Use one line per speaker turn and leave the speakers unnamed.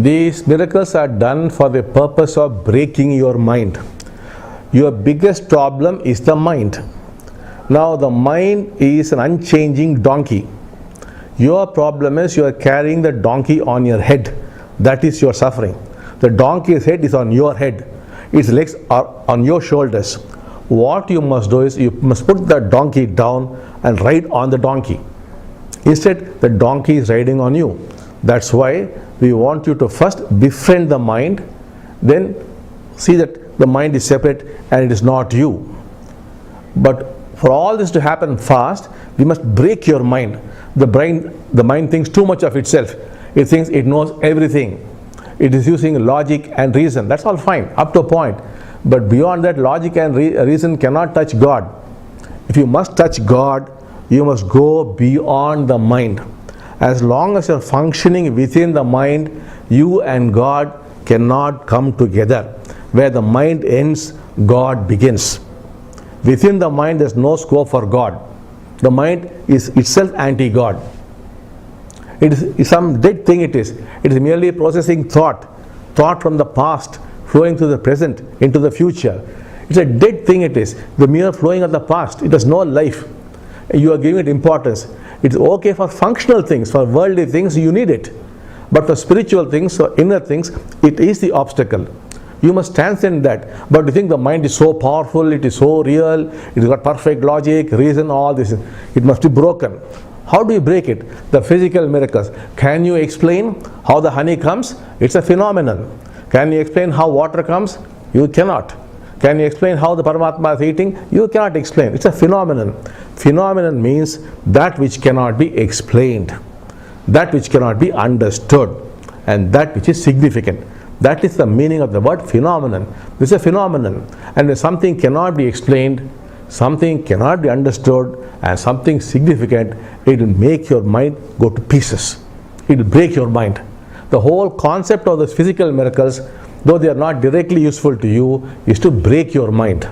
These miracles are done for the purpose of breaking your mind. Your biggest problem is the mind. Now the mind is an unchanging donkey. Your problem is you are carrying the donkey on your head. That is your suffering. The donkey's head is on your head. Its legs are on your shoulders. What you must do is you must put the donkey down and ride on the donkey. Instead, the donkey is riding on you. That's why we want you to first befriend the mind, then see that the mind is separate and it is not you. But for all this to happen fast, we must break your mind. The mind thinks too much of itself. It thinks it knows everything. It is using logic and reason. That's all fine, up to a point. But beyond that, logic and reason cannot touch God. If you must touch God, you must go beyond the mind. As long as you are functioning within the mind, you and God cannot come together. Where the mind ends, God begins. Within the mind, there is no scope for God. The mind is itself anti-God. It is some dead thing it is. It is merely processing thought from the past, flowing to the present, into the future. It's a dead thing it is. The mere flowing of the past. It has no life. You are giving it importance. It's okay for functional things, for worldly things, you need it. But for spiritual things, or inner things, it is the obstacle. You must transcend that. But you think the mind is so powerful, it is so real, it has got perfect logic, reason, all this. It must be broken. How do you break it? The physical miracles. Can you explain how the honey comes? It's a phenomenon. Can you explain how water comes? You cannot. Can you explain how the Paramatma is eating? You cannot explain. It's a phenomenon. Phenomenon means that which cannot be explained, that which cannot be understood, and that which is significant. That is the meaning of the word phenomenon. This is a phenomenon. And when something cannot be explained, something cannot be understood, and something significant, it will make your mind go to pieces. It will break your mind. The whole concept of the physical miracles, though they are not directly useful to you, is to break your mind.